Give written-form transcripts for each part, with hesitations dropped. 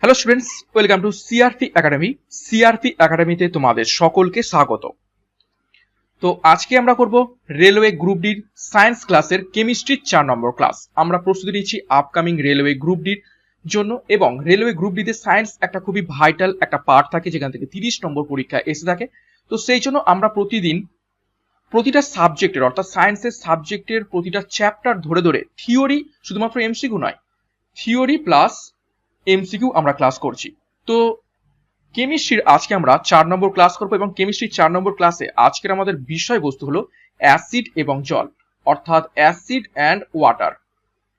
Hello students, welcome to CRP academy. CRP একাডেমিতে তোমাদের সকলকে স্বাগত। তো আজকে আমরা করব রেলওয়ে গ্রুপ ডির সায়েন্স ক্লাসের কেমিস্ট্রির 4 নম্বর ক্লাস। আমরা প্রস্তুতি নিচ্ছি আপকামিং রেলওয়ে গ্রুপ ডির জন্য, এবং রেলওয়ে গ্রুপ ডিতে সায়েন্স একটা খুবই ভাইটাল একটা পার্ট থাকে, যেখান থেকে 30 নম্বর পরীক্ষা এসে থাকে। তো সেই জন্য আমরা প্রতিদিন প্রতিটা সাবজেক্টের, অর্থাৎ সায়েন্সের সাবজেক্টের প্রতিটা চ্যাপ্টার ধরে ধরে থিওরি, শুধুমাত্র এমসিকিউ নয়, থিওরি প্লাস এমসিকিউ আমরা ক্লাস করছি। তো কেমিস্ট্রির আজকে আমরা 4 নম্বর ক্লাস করবো, এবং কেমিস্ট্রির 4 নম্বর ক্লাসে আজকের আমাদের বিষয়বস্তু হলো অ্যাসিড এবং জল, অর্থাৎ অ্যাসিড অ্যান্ড ওয়াটার।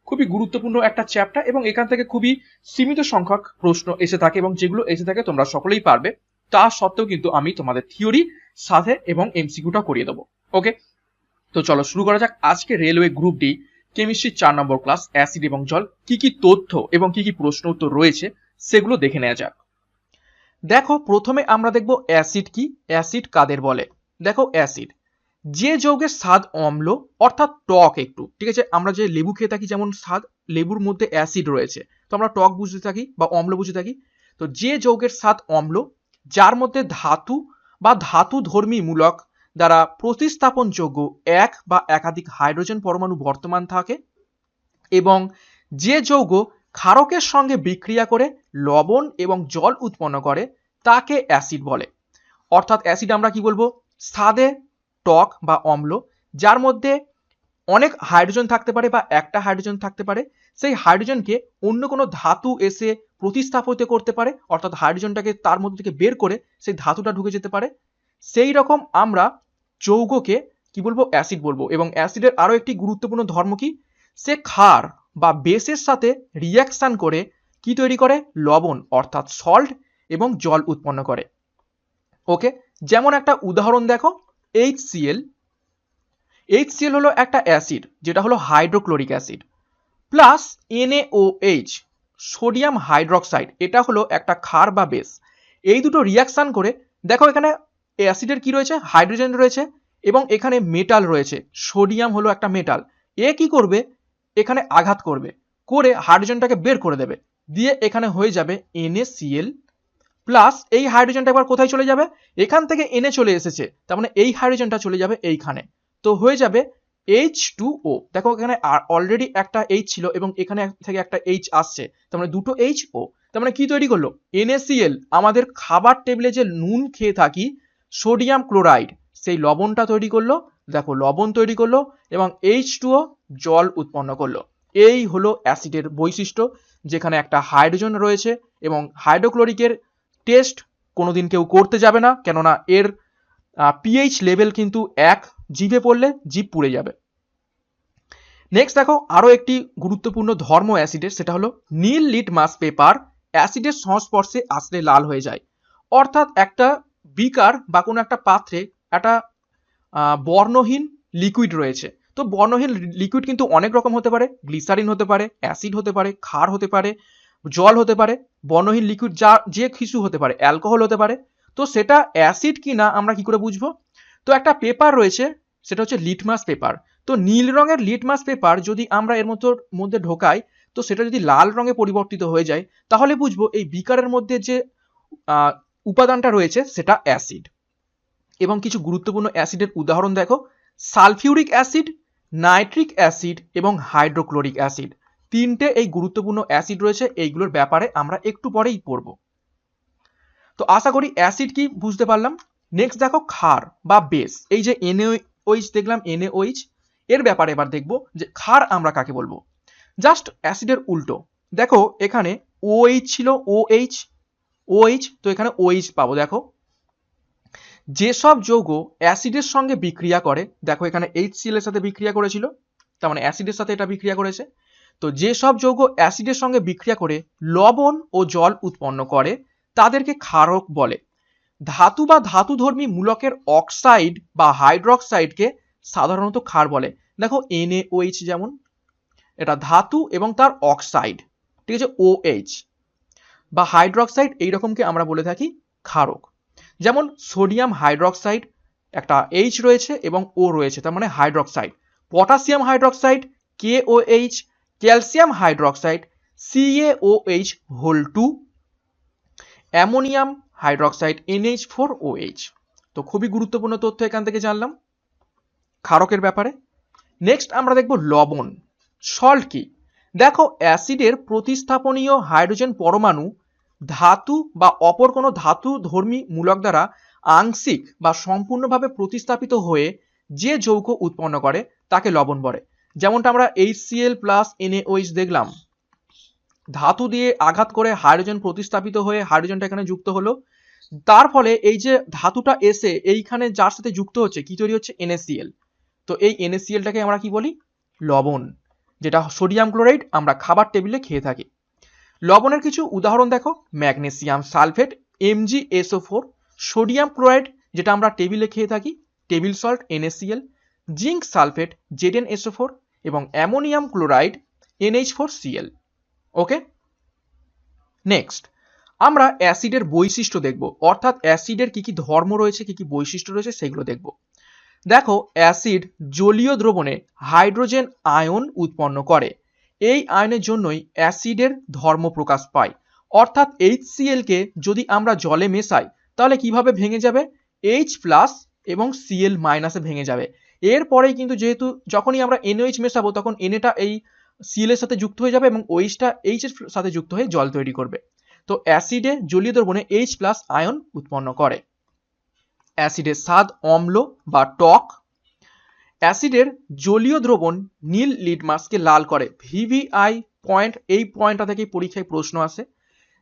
খুবই গুরুত্বপূর্ণ একটা চ্যাপ্টার, এবং এখান থেকে খুবই সীমিত সংখ্যক প্রশ্ন এসে থাকে, এবং যেগুলো এসে থাকে তোমরা সকলেই পারবে। তা সত্ত্বেও কিন্তু আমি তোমাদের থিওরি সাথে এবং এমসিকিউটা করিয়ে দেবো। ওকে, তো চলো শুরু করা যাক আজকে রেলওয়ে গ্রুপ ডি কেমিস্ট্রির 4 নম্বর ক্লাস অ্যাসিড এবং জল। কি কি তথ্য এবং কি কি প্রশ্ন উত্তর রয়েছে সেগুলো দেখে নেওয়া যাক। দেখো, প্রথমে আমরা দেখব অ্যাসিড কি, অ্যাসিড কাদের বলে। দেখো, অ্যাসিড যে যৌগের স্বাদ অম্ল অর্থাৎ টক একটু, ঠিক আছে। আমরা যে লেবু খেয়ে থাকি, যেমন স্বাদ, লেবুর মধ্যে অ্যাসিড রয়েছে, তো আমরা টক বুঝতে থাকি বা অম্ল বুঝতে থাকি। তো যে যৌগের স্বাদ অম্ল, যার মধ্যে ধাতু বা ধাতুধর্মী মূলক দ্বারা প্রতিস্থাপনযোগ্য এক বা একাধিক হাইড্রোজেন পরমাণু বর্তমান থাকে, এবং যে যৌগ ক্ষারকের সঙ্গে বিক্রিয়া করে লবণ এবং জল উৎপন্ন করে, তাকে অ্যাসিড বলে। অর্থাৎ অ্যাসিড আমরা কি বলবো, স্বাদে টক বা অম্ল, যার মধ্যে অনেক হাইড্রোজেন থাকতে পারে বা একটা হাইড্রোজেন থাকতে পারে, সেই হাইড্রোজেনকে অন্য কোনো ধাতু এসে প্রতিস্থাপিত করতে পারে, অর্থাৎ হাইড্রোজেনটাকে তার মধ্যে থেকে বের করে সেই ধাতুটা ঢুকে যেতে পারে। সেই রকম আমরা যৌগকে কি বলবো, অ্যাসিড বলবো। এবং অ্যাসিডের আরো একটি গুরুত্বপূর্ণ ধর্ম কি, সে ক্ষার বা বেসের সাথে রিয়াকশন করে কি তৈরি করে, লবণ অর্থাৎ সল্ট এবং জল উৎপন্ন করে। ওকে, যেমন একটা উদাহরণ দেখো, HCl। HCl হলো একটা অ্যাসিড, যেটা হলো hydrochloric acid, plus NaOH sodium hydroxide, এটা হলো একটা ক্ষার বা বেস। এই দুটো রিয়াকশন করে দেখো, এখানে অ্যাসিডের কি রয়েছে, হাইড্রোজেন রয়েছে, এবং এখানে মেটাল রয়েছে, সোডিয়াম হলো একটা মেটাল। এ কি করবে, এখানে আঘাত করবে, করে হাইড্রোজেনটাকে বের করে দেবে, দিয়ে এখানে হয়ে যাবে NaCl প্লাস এই হাইড্রোজেনটা একবার কোথায় চলে যাবে, এখান থেকে Na চলে এসেছে, তার মানে এই হাইড্রোজেনটা চলে যাবে এইখানে, তো হয়ে যাবে H2O। দেখো, এখানে অলরেডি একটা H ছিল এবং এখানে থেকে একটা H আসছে, তার মানে দুটো HO। তার মানে কি তৈরি করলো, NaCl, আমাদের খাবার টেবিলে যে নুন খেয়ে থাকি, সোডিয়াম ক্লোরাইড, সেই লবণটা তৈরি করলো। দেখো, লবণ তৈরি করলো এবং H2O জল উৎপন্ন করলো। এই হলো অ্যাসিডের বৈশিষ্ট্য, যেখানে একটা হাইড্রোজেন রয়েছে, এবং হাইড্রোক্লোরিকের টেস্ট কোনোদিন কেউ করতে যাবে না, কেননা এর পিএইচ লেভেল কিন্তু 1, জিভে পড়লে জিভ পুড়ে যাবে। নেক্সট দেখো, আরো একটি গুরুত্বপূর্ণ ধর্ম অ্যাসিডের, সেটা হলো নীল লিটমাস পেপার অ্যাসিডের সংস্পর্শে আসলে লাল হয়ে যায়। অর্থাৎ একটা বিকার বা কোনো একটা পাত্রে একটা বর্ণহীন লিকুইড রয়েছে। তো বর্ণহীন লিকুইড কিন্তু অনেক রকম হতে পারে, গ্লিসারিন হতে পারে, অ্যাসিড হতে পারে, ক্ষার হতে পারে, জল হতে পারে। বর্ণহীন লিকুইড যা যে কিছু হতে পারে, অ্যালকোহল হতে পারে। তো সেটা অ্যাসিড কি না আমরা কি করে বুঝবো, তো একটা পেপার রয়েছে, সেটা হচ্ছে লিটমাস পেপার। তো নীল রঙের লিটমাস পেপার যদি আমরা এর মধ্যে ঢোকাই, তো সেটা যদি লাল রঙে পরিবর্তিত হয়ে যায়, তাহলে বুঝবো এই বিকারের মধ্যে যে উপাদানটা রয়েছে সেটা অ্যাসিড। এবং কিছু গুরুত্বপূর্ণ অ্যাসিডের উদাহরণ দেখো, সালফিউরিক অ্যাসিড, নাইট্রিক অ্যাসিড এবং হাইড্রোক্লোরিক অ্যাসিড। তিনটে এই গুরুত্বপূর্ণ অ্যাসিড রয়েছে, এইগুলোর ব্যাপারে আমরা একটু পরেই পড়ব। তো আশা করি অ্যাসিড কি বুঝতে পারলাম। নেক্সট দেখো, ক্ষার বা বেস। এই যে NaOH দেখলাম, NaOH, এর ব্যাপারে এবার দেখব যে ক্ষার আমরা কাকে বলবো। জাস্ট অ্যাসিডের উল্টো, দেখো এখানে OH ছিল, OH, তো এখানে OH পাবো। দেখো, যেসব যৌগ অ্যাসিডের সঙ্গে বিক্রিয়া করে, দেখো এখানে HCl এর সাথে বিক্রিয়া করেছিল, তার মানে অ্যাসিডের সাথে এটা বিক্রিয়া করেছে। তো যেসব যৌগ অ্যাসিডের সঙ্গে বিক্রিয়া করে লবণ ও জল উৎপন্ন করে, তাদেরকে ক্ষারক বলে। ধাতু বা ধাতুধর্মী মূলকের অক্সাইড বা হাইড্রক্সাইডকে সাধারণত ক্ষার বলে। দেখো, NaOH যেমন এটা ধাতু এবং তার অক্সাইড, ঠিক আছে, OH বা হাইড্রক্সাইড, এইরকমকে আমরা বলে থাকি ক্ষারক। যেমন সোডিয়াম হাইড্রক্সাইড, একটা H রয়েছে এবং O রয়েছে, তার মানে hydroxide. Potassium hydroxide KOH, calcium hydroxide CaOH2, ammonium hydroxide NH4OH। তো খুবই গুরুত্বপূর্ণ তথ্য এখান থেকে জানলাম ক্ষারকের ব্যাপারে। নেক্সট আমরা দেখব লবণ। সল্ট কি? দেখো, অ্যাসিডের প্রতিস্থাপনীয় হাইড্রোজেন পরমাণু ধাতু বা অপর কোনো ধাতু ধর্মী মূলক দ্বারা আংশিক বা সম্পূর্ণভাবে প্রতিস্থাপিত হয়ে যে যৌগ উৎপন্ন করে তাকে লবণ বলে। যেমনটা আমরা HCl প্লাস NaOH দেখলাম, ধাতু দিয়ে আঘাত করে হাইড্রোজেন প্রতিস্থাপিত হয়ে হাইড্রোজেনটা এখানে যুক্ত হলো, তার ফলে এই যে ধাতুটা এসে এইখানে যার সাথে যুক্ত হচ্ছে কি তৈরি হচ্ছে? NaCl। তো এই NaClটাকে আমরা কি বলি? লবণ, যেটা সোডিয়াম ক্লোরাইড আমরা খাবার টেবিলে খেয়ে থাকি। লবণের কিছু উদাহরণ দেখো, magnesium sulphate MgSO4, sodium chloride যেটা আমরা টেবিলে খেয়ে থাকি table salt NaCl, zinc sulphate ZnSO4 এবং অ্যামোনিয়াম ক্লোরাইড NH4Cl। ওকে, নেক্সট আমরা অ্যাসিডের বৈশিষ্ট্য দেখব, অর্থাৎ অ্যাসিডের কি কি ধর্ম রয়েছে, কি কি বৈশিষ্ট্য রয়েছে সেগুলো দেখব। দেখো, অ্যাসিড জলীয় দ্রবণে হাইড্রোজেন আয়ন উৎপন্ন করে। এই আয়নের জন্যই অ্যাসিডের ধর্ম প্রকাশ পায়। অর্থাৎ HCl কে যদি আমরা জলে মেশাই তাহলে কিভাবে ভেঙে যাবে? H প্লাস এবং Cl মাইনাসে ভেঙে যাবে। এরপরেই কিন্তু যেহেতু যখনই আমরা NaOH মেশাবো তখন Na এই Cl এর সাথে যুক্ত হয়ে যাবে এবং OH-টা H এর সাথে যুক্ত হয়ে জল তৈরি করবে। তো অ্যাসিডে জলীয় দ্রবণে H প্লাস আয়ন উৎপন্ন করে। অ্যাসিডের স্বাদ অম্ল বা টক। অ্যাসিডের জলীয় দ্রবণ নীল লিটমাসকে লাল করে। VVI পয়েন্ট, এই পয়েন্টটা থেকে পরীক্ষায় প্রশ্ন আসে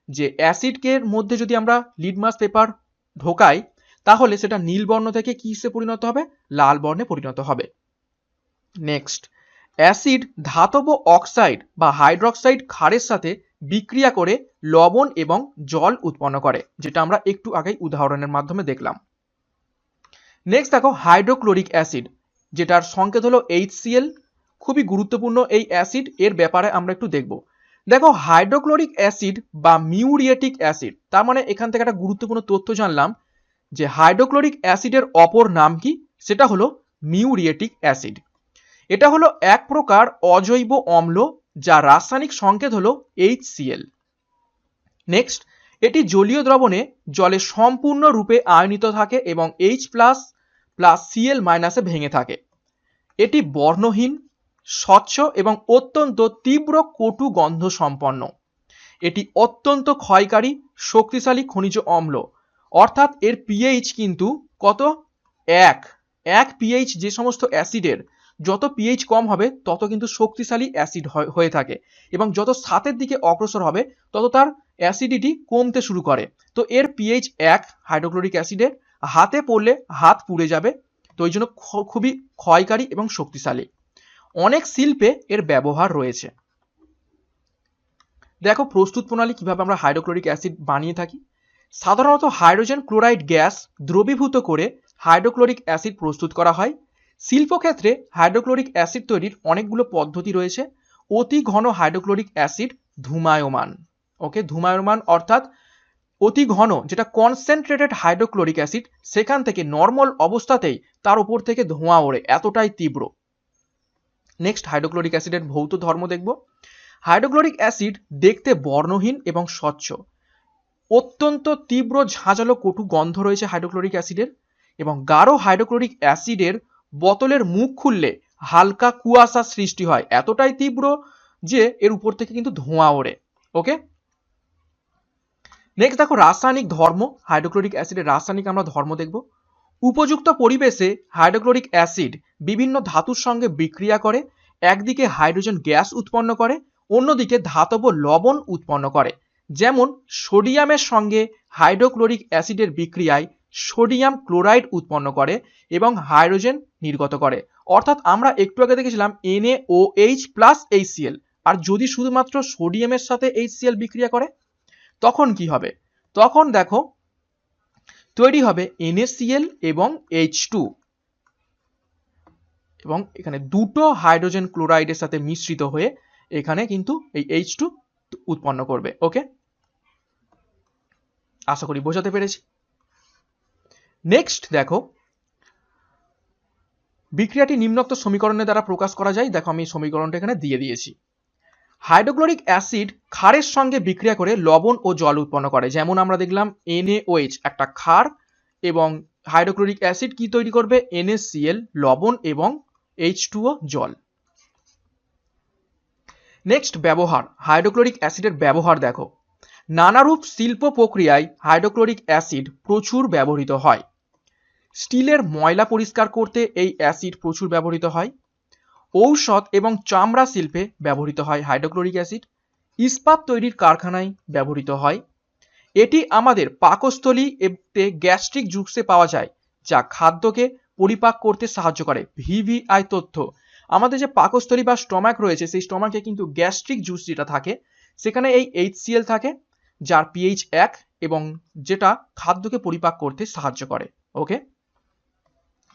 যে অ্যাসিডকে মধ্যে যদি আমরা লিটমাস পেপার ঢোকাই তাহলে সেটা নীল বর্ণ থেকে কিসে পরিণত হবে? লাল বর্ণে পরিণত হবে। নেক্সট, অ্যাসিড ধাতব অক্সাইড বা হাইড্রক্সাইড ক্ষারের সাথে বিক্রিয়া করে লবণ এবং জল উৎপন্ন করে, যেটা আমরা একটু আগেই উদাহরণের মাধ্যমে দেখলাম। নেক্সট দেখো, হাইড্রোক্লোরিক অ্যাসিড, যেটার সংকেত হলো HCl। খুবই গুরুত্বপূর্ণ এই অ্যাসিড, এর ব্যাপারে আমরা একটু দেখব। দেখো, হাইড্রোক্লোরিক অ্যাসিড বা মিউরিয়েটিক অ্যাসিড, তার মানে এখান থেকে একটা গুরুত্বপূর্ণ তথ্য জানলাম যে হাইড্রোক্লোরিক অ্যাসিডের অপর নাম কি? সেটা হলো মিউরিয়েটিক অ্যাসিড। এটা হলো এক প্রকার অজৈব অম্ল যা রাসায়নিক সংকেত হলো HCl। নেক্সট, এটি জলীয় দ্রবণে জলে সম্পূর্ণরূপে আয়নিত থাকে এবং H প্লাস প্লাস Cl মাইনাসে ভেঙে থাকে। এটি বর্ণহীন, স্বচ্ছ এবং অত্যন্ত তীব্র কটু গন্ধ সম্পন্ন। এটি অত্যন্ত ক্ষয়কারী শক্তিশালী খনিজ অম্ল, অর্থাৎ এর পিএইচ কিন্তু কত? 1 পিএইচ। যে সমস্ত অ্যাসিডের যত পিএইচ কম হবে তত কিন্তু শক্তিশালী অ্যাসিড হয়ে থাকে এবং যত 7-এর দিকে অগ্রসর হবে তত তার অ্যাসিডিটি কমতে শুরু করে। তো এর পিএইচ 1 হাইড্রোক্লোরিক অ্যাসিডের, হাতে পড়লে হাত পুড়ে যাবে। তো এই জন্য খুবই ক্ষয়কারী এবং শক্তিশালী। অনেক শিল্পে এর ব্যবহার রয়েছে। দেখো, প্রস্তুত প্রণালী কিভাবে আমরা হাইড্রোক্লোরিক অ্যাসিড বানিয়ে থাকি। সাধারণত হাইড্রোজেন ক্লোরাইড গ্যাস দ্রবীভূত করে হাইড্রোক্লোরিক অ্যাসিড প্রস্তুত করা হয়। শিল্পক্ষেত্রে হাইড্রোক্লোরিক অ্যাসিড তৈরির অনেকগুলো পদ্ধতি রয়েছে। অতি ঘন হাইড্রোক্লোরিক অ্যাসিড ধূমায়মান। ওকে, ধূমায়মান অর্থাৎ অতি ঘন, যেটা কনসেন্ট্রেটেড হাইড্রোক্লোরিক অ্যাসিড, সেখান থেকে নর্মাল অবস্থাতেই তার উপর থেকে ধোঁয়া ওড়ে, এতটাই তীব্র। নেক্সট, হাইড্রোক্লোরিক অ্যাসিডের ভৌত ধর্ম দেখব। হাইড্রোক্লোরিক অ্যাসিড দেখতে বর্ণহীন এবং স্বচ্ছ। অত্যন্ত তীব্র ঝাঁঝালো কটু গন্ধ রয়েছে হাইড্রোক্লোরিক অ্যাসিডের এবং গাঢ় হাইড্রোক্লোরিক অ্যাসিডের বোতলের মুখ খুললে হালকা কুয়াশা সৃষ্টি হয়, এতটাই তীব্র যে এর উপর থেকে কিন্তু ধোঁয়া ওড়ে। ওকে, নেক্সট দেখো, রাসায়নিক ধর্ম। হাইড্রোক্লোরিক অ্যাসিডের রাসায়নিক আমরা ধর্ম দেখব। উপযুক্ত পরিবেশে হাইড্রোক্লোরিক অ্যাসিড বিভিন্ন ধাতুর সঙ্গে বিক্রিয়া করে একদিকে হাইড্রোজেন গ্যাস উৎপন্ন করে, অন্যদিকে ধাতব লবণ উৎপন্ন করে। যেমন সোডিয়ামের সঙ্গে হাইড্রোক্লোরিক অ্যাসিডের বিক্রিয়ায় সোডিয়াম ক্লোরাইড উৎপন্ন করে এবং হাইড্রোজেন নির্গত করে। অর্থাৎ আমরা একটু আগে দেখেছিলাম NaOH প্লাস HCl, আর যদি শুধুমাত্র সোডিয়ামের সাথে HCl বিক্রিয়া করে তখন কি হবে? তখন দেখো তৈরি হবে NaCl এবং H2, এবং এখানে দুটো হাইড্রোজেন ক্লোরাইডের সাথে মিশ্রিত হয়ে এখানে কিন্তু এই H2 উৎপন্ন করবে। ওকে, আশা করি বোঝাতে পেরেছি। নেক্সট দেখো, বিক্রিয়াটি নিম্নোক্ত সমীকরণের দ্বারা প্রকাশ করা যায়। দেখো, আমি সমীকরণটা এখানে দিয়ে দিয়েছি। হাইড্রোক্লোরিক অ্যাসিড ক্ষারের সঙ্গে বিক্রিয়া করে লবণ ও জল উৎপন্ন করে, যেমন আমরা দেখলাম NaOH একটা ক্ষার, এবং হাইড্রোক্লোরিক অ্যাসিড কি তৈরি করবে, NaCl লবণ এবং H2O জল। নেক্সট ব্যবহার, হাইড্রোক্লোরিক অ্যাসিডের ব্যবহার দেখো। নানারূপ শিল্প প্রক্রিয়ায় হাইড্রোক্লোরিক অ্যাসিড প্রচুর ব্যবহৃত হয়। স্টিলের ময়লা পরিষ্কার করতে এই অ্যাসিড প্রচুর ব্যবহৃত হয়। ঔষধ এবং চামড়া শিল্পে ব্যবহৃত হয় হাইড্রোক্লোরিক অ্যাসিড। ইস্পাত তৈরির কারখানায় ব্যবহৃত হয়। এটি আমাদের পাকস্থলী এতে গ্যাস্ট্রিক জুসে পাওয়া যায়, যা খাদ্যকে পরিপাক করতে সাহায্য করে। ভিভিআই তথ্য, আমাদের যে পাকস্থলী বা স্টমাক রয়েছে, সেই স্টমাকে কিন্তু গ্যাস্ট্রিক জুস যেটা থাকে সেখানে এই HCl থাকে, যার pH 1 এবং যেটা খাদ্যকে পরিপাক করতে সাহায্য করে। ওকে,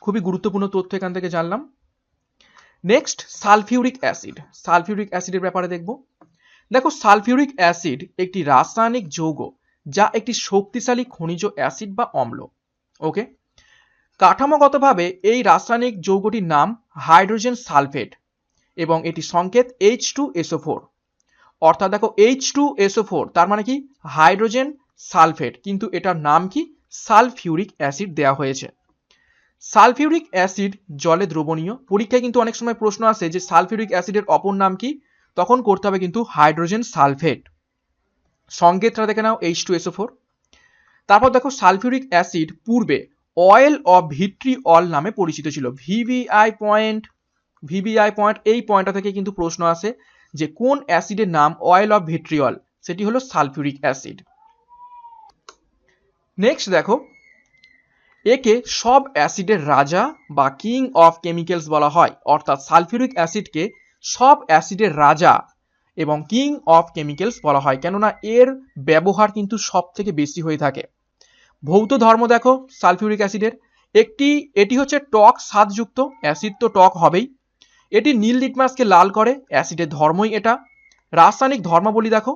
খুবই গুরুত্বপূর্ণ তথ্য এখান থেকে জানলাম। নেক্সট সালফিউরিক অ্যাসিড, সালফিউরিক অ্যাসিডের ব্যাপারে দেখব। দেখো, সালফিউরিক অ্যাসিড একটি রাসায়নিক যৌগ যা একটি শক্তিশালী খনিজ অ্যাসিড বা অম্ল। ওকে, কাঠামোগতভাবে এই রাসায়নিক যৌগটির নাম হাইড্রোজেন সালফেট এবং এটি সংকেত H2SO4, অর্থাৎ দেখো H2SO4 তার মানে কি হাইড্রোজেন সালফেট, কিন্তু এটার নাম কি সালফিউরিক অ্যাসিড দেওয়া হয়েছে। সালফিউরিক অ্যাসিড জলে দ্রবণীয়। পরীক্ষায় কিন্তু অনেক সময় প্রশ্ন আসে যে সালফিউরিক অ্যাসিডের অপর নাম কি, তখন করতে হবে কিন্তু হাইড্রোজেন সালফেট। সংকেতটা দেখে নাও H2SO4। তারপর দেখো, সালফিউরিক অ্যাসিড পূর্বে অয়েল অফ ভিট্রিঅল নামে পরিচিত ছিল। ভিভিআই পয়েন্ট এই পয়েন্টটা থেকে কিন্তু প্রশ্ন আসে যে কোন অ্যাসিডের নাম অয়েল অফ ভিট্রিঅল, সেটি হলো সালফিউরিক অ্যাসিড। নেক্সট দেখো, একে সব অ্যাসিডের রাজা বা কিং অফ কেমিক্যালস বলা হয়, অর্থাৎ সালফিউরিক অ্যাসিডকে সব অ্যাসিডের রাজা এবং কিং অফ কেমিক্যালস বলা হয়, কেননা এর ব্যবহার কিন্তু সব থেকে বেশি হয়ে থাকে। ভৌত ধর্ম দেখো সালফিউরিক অ্যাসিডের, এটি হচ্ছে টক স্বাদযুক্ত, অ্যাসিড তো টক হবেই। এটি নীল লিটমাসকে লাল করে, অ্যাসিডের ধর্মই এটা। রাসায়নিক ধর্মাবলী দেখো,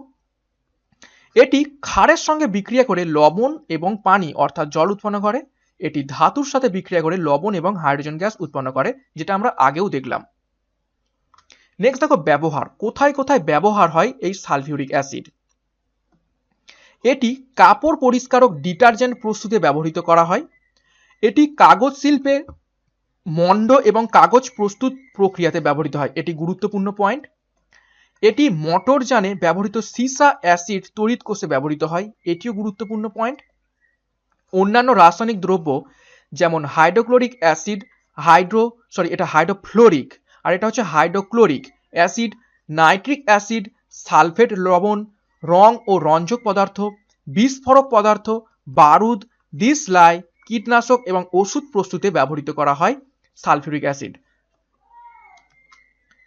এটি ক্ষারের সঙ্গে বিক্রিয়া করে লবণ এবং পানি অর্থাৎ জল উৎপন্ন করে। এটি ধাতুর সাথে বিক্রিয়া করে লবণ এবং হাইড্রোজেন গ্যাস উৎপন্ন করে, যেটা আমরা আগেও দেখলাম। নেক্সট দেখো ব্যবহার, কোথায় কোথায় ব্যবহার হয় এই সালফিউরিক অ্যাসিড। এটি কাপড় পরিষ্কারক ডিটারজেন্ট প্রস্তুতে ব্যবহৃত করা হয়। এটি কাগজ শিল্পে মণ্ড এবং কাগজ প্রস্তুত প্রক্রিয়াতে ব্যবহৃত হয়, এটি গুরুত্বপূর্ণ পয়েন্ট। এটি মোটরযানে ব্যবহৃত সীসা অ্যাসিড তড়িৎ কোষে ব্যবহৃত হয়, এটিও গুরুত্বপূর্ণ পয়েন্ট। অন্যান্য রাসায়নিক দ্রব্য যেমন হাইড্রোক্লোরিক অ্যাসিড, এটা হাইড্রোফ্লোরিক আর এটা হচ্ছে hydrochloric acid, nitric acid, sulphate লবণ, রং ও রঞ্জক পদার্থ, বিস্ফোরক পদার্থ, বারুদ, দিশলাই, কীটনাশক এবং ওষুধ প্রস্তুতে ব্যবহৃত করা হয় সালফিউরিক অ্যাসিড।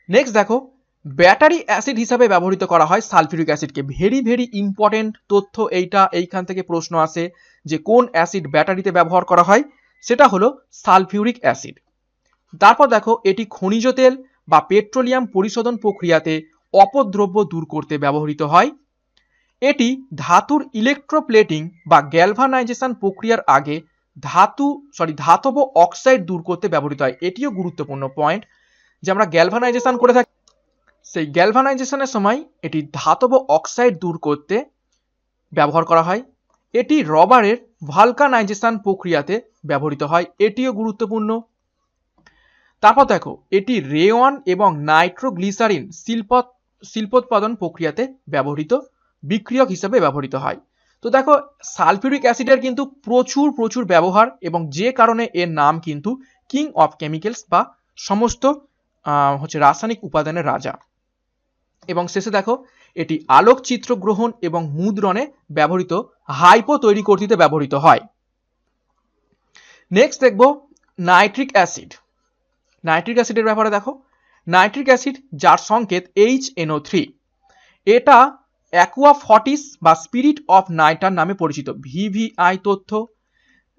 নেক্সট দেখো, ব্যাটারি অ্যাসিড হিসাবে ব্যবহৃত করা হয় সালফিউরিক অ্যাসিডকে। ভেরি ইম্পর্টেন্ট তথ্য এইখান থেকে প্রশ্ন আসে যে কোন অ্যাসিড ব্যাটারিতে ব্যবহার করা হয়, সেটা হলো সালফিউরিক অ্যাসিড। তারপর দেখো, এটি খনিজ তেল বা পেট্রোলিয়াম পরিশোধন প্রক্রিয়াতে অপদ্রব্য দূর করতে ব্যবহৃত হয়। এটি ধাতুর ইলেকট্রোপ্লেটিং বা গ্যালভানাইজেশন প্রক্রিয়ার আগে ধাতব অক্সাইড দূর করতে ব্যবহৃত হয়, এটিও গুরুত্বপূর্ণ পয়েন্ট। যে আমরা গ্যালভানাইজেশন করে থাকি, সেই গ্যালভানাইজেশনের সময় এটি ধাতব অক্সাইড দূর করতে ব্যবহার করা হয়। এটি রবারের ভালকানাইজেশন প্রক্রিয়াতে ব্যবহৃত হয়, এটিও গুরুত্বপূর্ণ। তারপর দেখো, এটি রেওয়ান এবং নাইট্রোগ্লিসারিন শিল্পোৎপাদন প্রক্রিয়াতে ব্যবহৃত বিক্রিয়ক হিসেবে ব্যবহৃত হয়। তো দেখো, সালফিউরিক অ্যাসিডের কিন্তু প্রচুর ব্যবহার, এবং যে কারণে এর নাম কিন্তু কিং অফ কেমিক্যালস বা সমস্ত রাসায়নিক উপাদানের রাজা। এবং শেষে দেখো, এটি আলোকচিত্র গ্রহণ এবং মুদ্রণে ব্যবহৃত হাইপো তৈরি করতে ব্যবহৃত হয়। নেক্সট দেখব নাইট্রিক অ্যাসিড। নাইট্রিক অ্যাসিডের ব্যাপারে দেখো, নাইট্রিক অ্যাসিড যার সংকেত HNO3, এটা অ্যাকুয়া ফর্টিস বা স্পিরিট অফ নাইটার নামে পরিচিত। ভিভিআই তথ্য,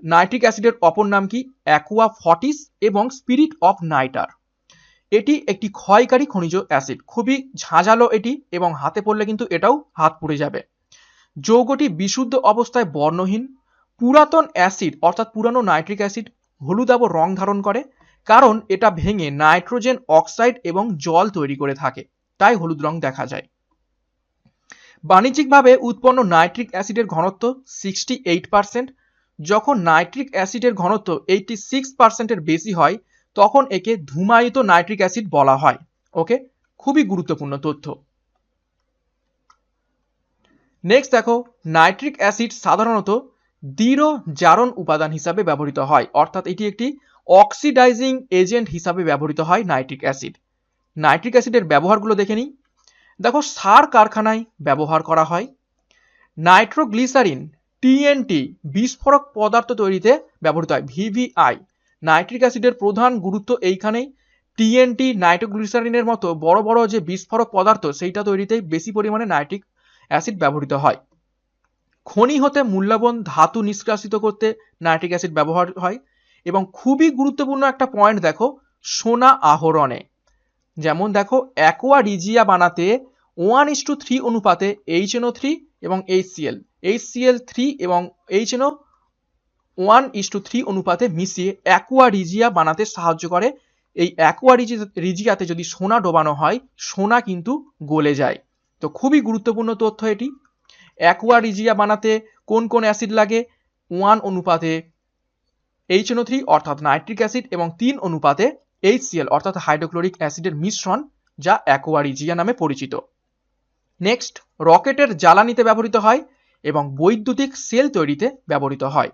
নাইট্রিক অ্যাসিডের অপর নাম কি অ্যাকুয়া ফর্টিস এবং স্পিরিট অফ নাইটার। এটি একটি ক্ষয়কারী খনিজ অ্যাসিড, খুবই ঝাঁঝালো এটি, এবং হাতে পড়লে কিন্তু এটাও হাত পুড়ে যাবে। যৌগটি বিশুদ্ধ অবস্থায় বর্ণহীন। পুরাতন অ্যাসিড অর্থাৎ পুরানো নাইট্রিক অ্যাসিড হলুদাভ রং ধারণ করে, কারণ এটা ভেঙে নাইট্রোজেন অক্সাইড এবং জল তৈরি করে থাকে। তাই হলুদ রং দেখা যায়। বাণিজ্যিকভাবে উৎপন্ন নাইট্রিক অ্যাসিডের ঘনত্ব 68%। যখন নাইট্রিক অ্যাসিডের ঘনত্ব 86%-এর বেশি হয় তখন একে ধূমায়িত নাইট্রিক অ্যাসিড বলা হয়। ওকে, খুবই গুরুত্বপূর্ণ তথ্য। নেক্সট দেখো, নাইট্রিক অ্যাসিড সাধারণত দৃঢ় জারণ উপাদান হিসাবে ব্যবহৃত হয়, অর্থাৎ এটি একটি অক্সিডাইজিং এজেন্ট হিসাবে ব্যবহৃত হয় নাইট্রিক অ্যাসিড। নাইট্রিক অ্যাসিডের ব্যবহারগুলো দেখে নিই। দেখো, সার কারখানায় ব্যবহার করা হয়। নাইট্রোগ্লিসারিন টিএনটি বিস্ফোরক পদার্থ তৈরিতে ব্যবহৃত হয়, ভিভিআই। নাইট্রিক অ্যাসিডের প্রধান গুরুত্ব এইখানেই। টিএনটি নাইট্রোগ্লিসারিনের মতো বড় বড় যে বিস্ফোরক পদার্থ সেইটা তৈরিতেই বেশি পরিমাণে নাইট্রিক অ্যাসিড ব্যবহৃত হয়। খনি হতে মূল্যবান ধাতু নিষ্কাশিত করতে নাইট্রিক অ্যাসিড ব্যবহার হয়। এবং খুবই গুরুত্বপূর্ণ একটা পয়েন্ট দেখো, সোনা আহরণে। যেমন দেখো, অ্যাকোয়া রিজিয়া বানাতে 1:3 অনুপাতে HNO3 এবং HCl3 এবং HNO 1:3 অনুপাতে মিশিয়ে অ্যাকোয়া রিজিয়া বানাতে সাহায্য করে। এই অ্যাকোয়া রিজিয়াতে যদি সোনা ডোবানো হয়, সোনা কিন্তু গলে যায়। তো খুবই গুরুত্বপূর্ণ তথ্য এটি। অ্যাকোয়া রিজিয়া বানাতে কোন কোন অ্যাসিড লাগে? 1 অনুপাতে HNO3 অর্থাৎ নাইট্রিক অ্যাসিড এবং 3 অনুপাতে HCl অর্থাৎ হাইড্রোক্লোরিক অ্যাসিডের মিশ্রণ, যা অ্যাকোয়া রিজিয়া নামে পরিচিত। নেক্সট, রকেটের জ্বালানিতে ব্যবহৃত হয় এবং বৈদ্যুতিক সেল তৈরিতে ব্যবহৃত হয়।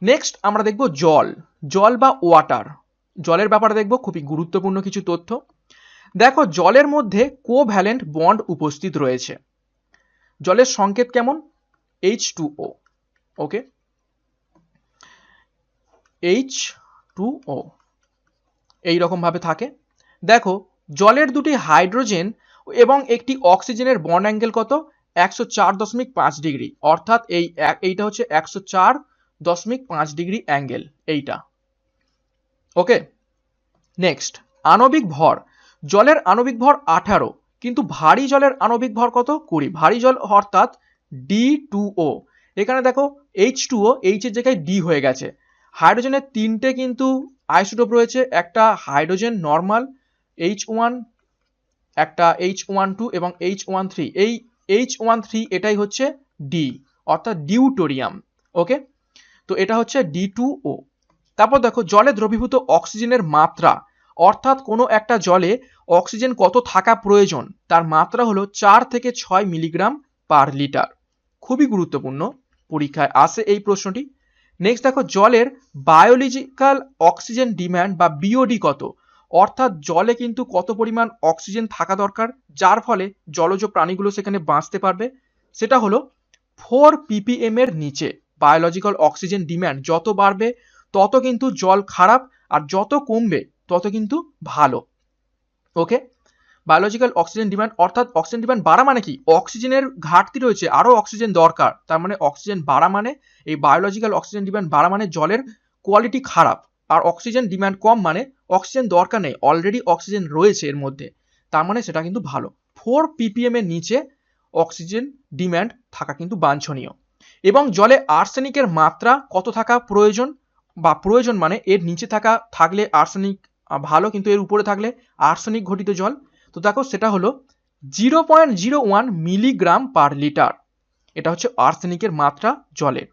নেক্সট আমরা দেখব জল বা ওয়াটার। জলের ব্যাপারে দেখব খুবই গুরুত্বপূর্ণ কিছু তথ্য। দেখো, জলের মধ্যে কোভ্যালেন্ট বন্ড উপস্থিত রয়েছে। জলের সংকেত কেমন? H2O। ওকে, H2O এইরকম ভাবে থাকে। দেখো, জলের দুটি হাইড্রোজেন এবং একটি অক্সিজেনের বন্ড অ্যাঙ্গেল কত? 104.5 ডিগ্রি, অর্থাৎ এইটা হচ্ছে 104.5 ডিগ্রি অ্যাঙ্গেল এইটা। ওকে, নেক্সট, আণবিক ভর। জলের আণবিক ভর 18, কিন্তু ভারী জলের আণবিক ভর কত? 20। ভারী জল অর্থাৎ D2O। এখানে দেখো H2O, H এর জায়গায় D হয়ে গেছে। হাইড্রোজেনের 3টে কিন্তু আইসোটোপ রয়েছে, একটা হাইড্রোজেন নর্মাল H1, একটা H12 এবং H13। এই H13 এটাই হচ্ছে D, অর্থাৎ ডিউটোরিয়াম। ওকে, তো এটা হচ্ছে D2O। তারপর দেখো, জলে দ্রবীভূত অক্সিজেনের মাত্রা, অর্থাৎ কোনো একটা জলে অক্সিজেন কত থাকা প্রয়োজন, তার মাত্রা হলো 4 থেকে 6 মিলিগ্রাম পার লিটার। খুবই গুরুত্বপূর্ণ, পরীক্ষায় আসে এই প্রশ্নটি। নেক্সট দেখো, জলের বায়োলজিক্যাল অক্সিজেন ডিম্যান্ড বা বিওডি কত, অর্থাৎ জলে কিন্তু কত পরিমাণ অক্সিজেন থাকা দরকার যার ফলে জলজ প্রাণীগুলো সেখানে বাঁচতে পারবে, সেটা হলো 4 ppm এর নিচে। বায়োলজিক্যাল অক্সিজেন ডিম্যান্ড যত বাড়বে তত কিন্তু জল খারাপ, আর যত কমবে তত কিন্তু ভালো। ওকে, বায়োলজিক্যাল অক্সিজেন ডিম্যান্ড অর্থাৎ অক্সিজেন ডিম্যান্ড বাড়া মানে কি? অক্সিজেনের ঘাটতি রয়েছে, আরো অক্সিজেন দরকার, তার মানে অক্সিজেন বাড়া মানে, এই বায়োলজিক্যাল অক্সিজেন ডিম্যান্ড বাড়া মানে জলের কোয়ালিটি খারাপ। আর অক্সিজেন ডিম্যান্ড কম মানে অক্সিজেন দরকার নেই, অলরেডি অক্সিজেন রয়েছে এর মধ্যে, তার মানে সেটা কিন্তু ভালো। 4 ppm এর নিচে অক্সিজেন ডিম্যান্ড থাকা কিন্তু বাঞ্ছনীয়। এবং জলে আর্সেনিকের মাত্রা কত থাকা প্রয়োজন, বা প্রয়োজন মানে এর নিচে থাকলে আর্সেনিক ভালো, কিন্তু এর উপরে থাকলে আর্সেনিক ঘটিত জল। তো দেখো, সেটা হলো 0.01 মিলিগ্রাম পার লিটার। এটা হচ্ছে আর্সেনিকের মাত্রা জলের।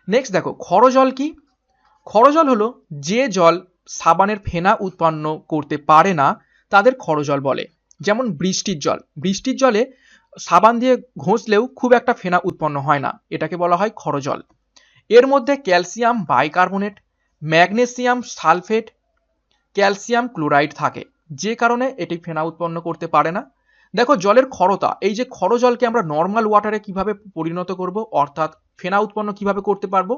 নেক্সট দেখো, ক্ষরজল কি? ক্ষরজল হলো যে জল সাবানের ফেনা উৎপন্ন করতে পারে না তাদের ক্ষরজল বলে। যেমন বৃষ্টির জলে সাবান দিয়ে ঘষলেও খুব একটা ফেনা উৎপন্ন হয় না, এটাকে বলা হয় ক্ষরজল। এর মধ্যে calcium bicarbonate, magnesium sulphate, calcium chloride থাকে, যে কারণে এটি ফেনা উৎপন্ন করতে পারে না। দেখো, জলের ক্ষরতা, এই যে ক্ষরজলকে আমরা নর্মাল ওয়াটারে কিভাবে পরিণত করব, অর্থাৎ ফেনা উৎপন্ন কিভাবে করতে পারবো।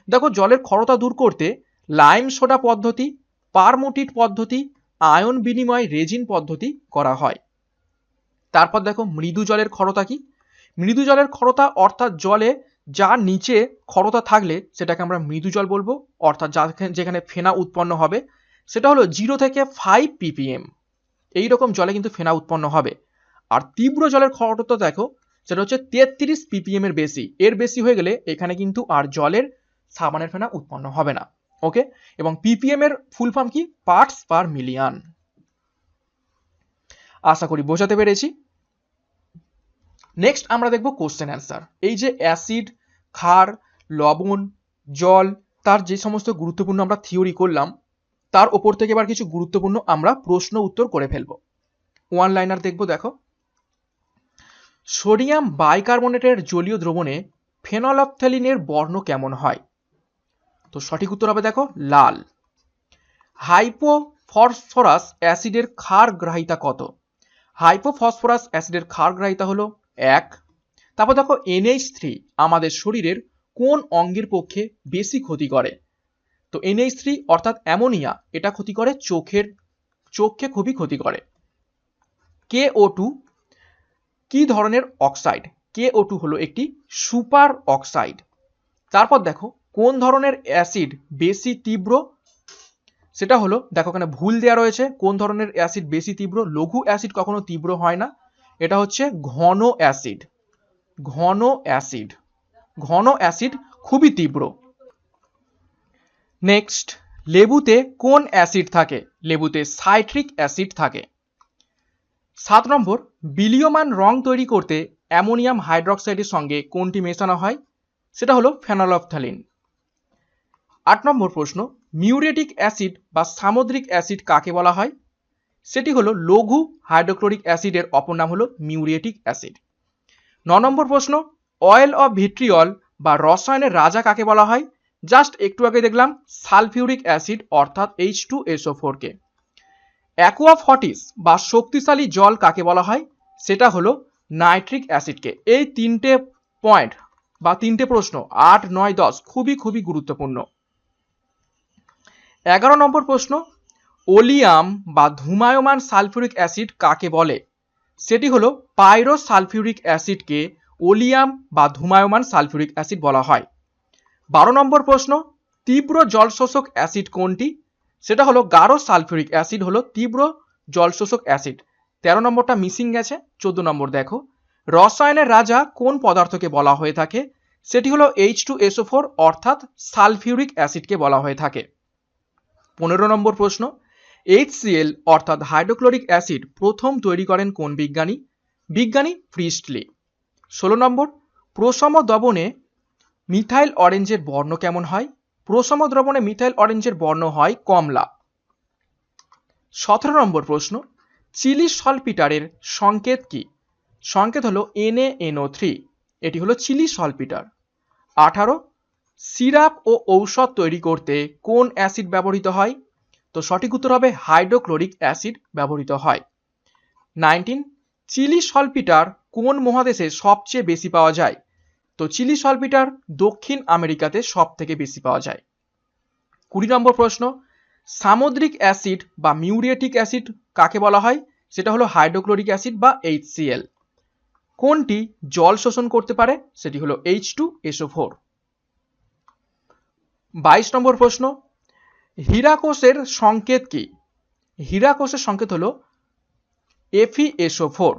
দেখো, জলের ক্ষরতা দূর করতে লাইম সোডা পদ্ধতি, পারমুটিট পদ্ধতি, আয়ন বিনিময় রেজিন পদ্ধতি করা হয়। তারপর দেখো, মৃদু জলের ক্ষরতা কি? মৃদু জলের ক্ষরতা অর্থাৎ জলে যার নিচে ক্ষরতা থাকলে সেটাকে আমরা মৃদু জল বলবো, অর্থাৎ যেখানে ফেনা উৎপন্ন হবে সেটা হলো 0 থেকে 5 ppm। এইরকম জলে কিন্তু ফেনা উৎপন্ন হবে। আর তীব্র জলের ক্ষরতা দেখো, সেটা হচ্ছে 33 ppm এর বেশি। এর বেশি হয়ে গেলে এখানে কিন্তু আর জলের সাবানের ফেনা উৎপন্ন হবে না। ওকে, এবং ppm এর ফুল ফর্ম কি? Parts per million. আশা করি বোঝাতে পেরেছি। নেক্সট আমরা দেখব কোশ্চেন অ্যান্সার। এই যে অ্যাসিড, ক্ষার, লবণ, জল, তার যে সমস্ত গুরুত্বপূর্ণ আমরা থিওরি করলাম, তার ওপর থেকে এবার কিছু গুরুত্বপূর্ণ আমরা প্রশ্ন উত্তর করে ফেলব। ওয়ান লাইনার দেখব, দেখো। সোডিয়াম বাইকার্বনেটের জলীয় দ্রবণে ফেনলফথ্যালিনের বর্ণ কেমন হয়? তো সঠিক উত্তর হবে দেখো লাল। হাইপোফসফরাস অ্যাসিডের ক্ষার গ্রাহিতা কত? হাইপোফসফরাস অ্যাসিডের ক্ষার গ্রাহিতা হলো 1। তারপর দেখো NH3 আমাদের শরীরের কোন অঙ্গের পক্ষে বেশি ক্ষতি করে? তো NH3 অর্থাৎ অ্যামোনিয়া, এটা ক্ষতি করে চোখকে খুবই ক্ষতি করে। KO2 কি ধরনের অক্সাইড? KO2 হলো একটি সুপার অক্সাইড। তারপর দেখো কোন ধরনের অ্যাসিড বেশি তীব্র? সেটা হলো, দেখো এখানে ভুল দেওয়া রয়েছে, কোন ধরনের অ্যাসিড বেশি তীব্র। লঘু অ্যাসিড কখনো তীব্র হয় না, এটা হচ্ছে ঘন অ্যাসিড। ঘন অ্যাসিড, ঘন অ্যাসিড খুবই তীব্র। নেক্সট, লেবুতে কোন অ্যাসিড থাকে? লেবুতে সাইট্রিক অ্যাসিড থাকে। 7 নম্বর, বিলীয়মান রং তৈরি করতে অ্যামোনিয়াম হাইড্রোক্সাইডের সঙ্গে কোনটি মেশানো হয়? সেটা হলো ফেনলফথ্যালিন। 8 নম্বর প্রশ্ন, মিউরেটিক অ্যাসিড বা সামুদ্রিক অ্যাসিড কাকে বলা হয়? সেটি হলো লঘু হাইড্রোক্লোরিক অ্যাসিডের অপর নাম হলো মিউরেটিক অ্যাসিড। 9 নম্বর প্রশ্ন, অয়েল অফ ভিট্রিয়ল বা রসায়নের রাজা কাকে বলা হয়? জাস্ট একটু আগে দেখলাম সালফিউরিক অ্যাসিড অর্থাৎ H2SO4 কে। অ্যাকুয়া ফর্টিস বা শক্তিশালী জল কাকে বলা হয়? সেটা হলো নাইট্রিক অ্যাসিডকে। এই তিনটে পয়েন্ট বা তিনটে প্রশ্ন 8, 9, 10 খুবই খুবই গুরুত্বপূর্ণ। 11 নম্বর প্রশ্ন, ওলিয়াম বা ধূমায়মান সালফিউরিক অ্যাসিড কাকে বলে? সেটি হলো পাইরোসালফিউরিক অ্যাসিডকে ওলিয়াম বা ধূমায়মান সালফিউরিক অ্যাসিড বলা হয়। 12 নম্বর প্রশ্ন, তীব্র জলশোষক অ্যাসিড কোনটি? সেটা হলো গাঢ় সালফিউরিক অ্যাসিড হলো তীব্র জলশোষক অ্যাসিড। 13 নম্বরটা মিসিং গেছে। 14 নম্বর দেখো, রসায়নের রাজা কোন পদার্থকে বলা হয়ে থাকে? সেটি হলো H2SO4 অর্থাৎ সালফিউরিক অ্যাসিডকে বলা হয়ে থাকে। 15 নম্বর প্রশ্ন, HCl অর্থাৎ হাইড্রোক্লোরিক অ্যাসিড প্রথম তৈরি করেন কোন বিজ্ঞানী? বিজ্ঞানী প্রিস্টলি। 16 নম্বর, প্রশম দ্রবণে মিথাইল অরেঞ্জের বর্ণ কেমন হয়? প্রশম দ্রবণে মিথাইল অরেঞ্জের বর্ণ হয় কমলা। 17 নম্বর প্রশ্ন, চিলি সলপিটারের সংকেত কি? সংকেত হলো NaNO3, এটি হলো চিলি সলপিটার। 18, সিরাপ ও ঔষধ তৈরি করতে কোন অ্যাসিড ব্যবহৃত হয়? তো সঠিক উত্তর হবে হাইড্রোক্লোরিক অ্যাসিড ব্যবহৃত হয়। 19, চিলি সলপিটার কোন মহাদেশে সবচেয়ে বেশি পাওয়া যায়? তো চিলি সলপিটার দক্ষিণ আমেরিকাতে সব থেকে বেশি পাওয়া যায়। 20 নম্বর প্রশ্ন, সামুদ্রিক অ্যাসিড বা মিউরেটিক অ্যাসিড কাকে বলা হয়? সেটা হলো হাইড্রোক্লোরিক অ্যাসিড বা HCl। কোনটি জল শোষণ করতে পারে? সেটি হলো H2SO4। 22 নম্বর প্রশ্ন, হীরাকোষের সংকেত কি? হীরাকোষের সংকেত হলো FeSO4।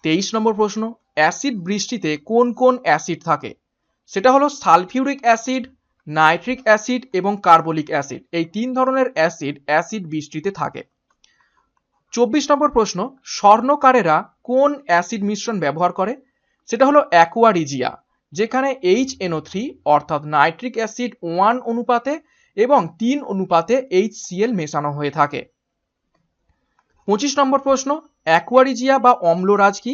23 নম্বর প্রশ্ন, অ্যাসিড বৃষ্টিতে কোন কোন অ্যাসিড থাকে? সেটা হলো সালফিউরিক অ্যাসিড, নাইট্রিক অ্যাসিড এবং কার্বলিক অ্যাসিড। এই তিন ধরনের অ্যাসিড বৃষ্টিতে থাকে। 24 নম্বর প্রশ্ন, স্বর্ণকারেরা কোন অ্যাসিড মিশ্রণ ব্যবহার করে? সেটা হলো অ্যাকুয়া রিজিয়া, যেখানে HNO3 অর্থাৎ নাইট্রিক অ্যাসিড 1 অনুপাতে এবং 3 অনুপাতে HCl মেশানো হয়ে থাকে। 25 নম্বর প্রশ্ন, অ্যাকুয়া রিজিয়া বা অম্লরাজ কি?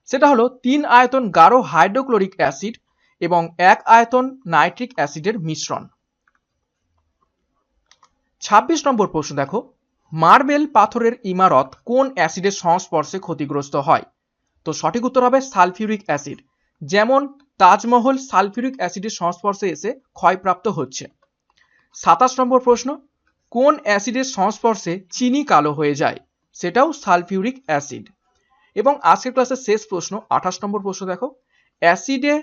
সেটা হলো 3 আয়তন গাঢ় হাইড্রোক্লোরিক অ্যাসিড এবং 1 আয়তন নাইট্রিক অ্যাসিডের মিশ্রণ। 26 নম্বর প্রশ্ন দেখো, মার্বেল পাথরের ইমারত কোন অ্যাসিডের সংস্পর্শে ক্ষতিগ্রস্ত হয়? তো সঠিক উত্তর হবে সালফিউরিক অ্যাসিড। যেমন তাজমহল সালফিউরিক অ্যাসিডের সংস্পর্শে এসে ক্ষয়প্রাপ্ত হচ্ছে। 27 নম্বর প্রশ্ন, কোন অ্যাসিডের সংস্পর্শে চিনি কালো হয়ে যায়? সেটাও সালফিউরিক অ্যাসিড। এবং আজকের ক্লাসের শেষ প্রশ্ন 28 নম্বর প্রশ্ন দেখো, অ্যাসিডে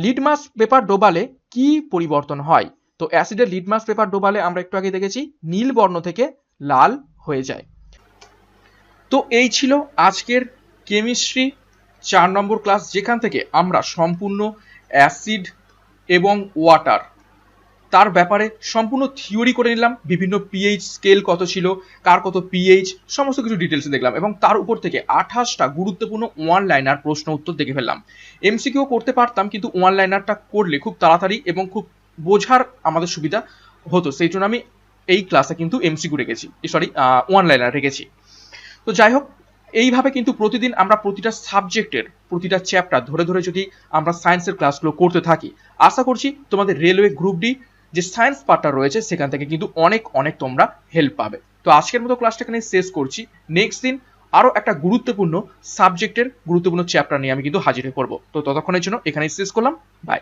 লিটমাস পেপার ডোবালে কি পরিবর্তন হয়? তো অ্যাসিডের লিটমাস পেপার ডোবালে আমরা একটু আগে দেখেছি নীল বর্ণ থেকে লাল হয়ে যায়। তো এই ছিল আজকের কেমিস্ট্রি 4 নম্বর ক্লাস, যেখান থেকে আমরা সম্পূর্ণ অ্যাসিড এবং ওয়াটার তার ব্যাপারে সম্পূর্ণ থিওরি করে নিলাম, বিভিন্ন পিএইচ স্কেল কত ছিল, কার কত পিএইচ, সমস্ত কিছু ডিটেলসে দেখলাম এবং তার উপর থেকে 28টা গুরুত্বপূর্ণ ওয়ান লাইনার প্রশ্ন উত্তর দেখে ফেললাম। এমসিকিউ করতে পারতাম, কিন্তু ওয়ান লাইনারটা করলে খুব তাড়াতাড়ি এবং খুব বোঝার আমাদের সুবিধা হতো, সেই জন্য আমি এই ক্লাসে কিন্তু এমসিকিউ রেখেছি, সরি ওয়ান লাইনার রেখেছি। তো যাই হোক, এইভাবে কিন্তু প্রতিদিন আমরা প্রতিটা সাবজেক্টের প্রতিটা চ্যাপ্টার ধরে ধরে যদি আমরা সায়েন্সের ক্লাসগুলো করতে থাকি, আশা করছি তোমাদের রেলওয়ে গ্রুপ ডি যে সায়েন্স পার্টটা রয়েছে সেখান থেকে কিন্তু অনেক অনেক তোমরা হেল্প পাবে। তো আজকের মতো ক্লাসটা এখানে শেষ করছি। নেক্সট দিন আরো একটা গুরুত্বপূর্ণ সাবজেক্টের গুরুত্বপূর্ণ চ্যাপ্টার নিয়ে আমি কিন্তু হাজির হয়ে পড়বো। তো ততক্ষণের জন্য এখানেই শেষ করলাম। বাই।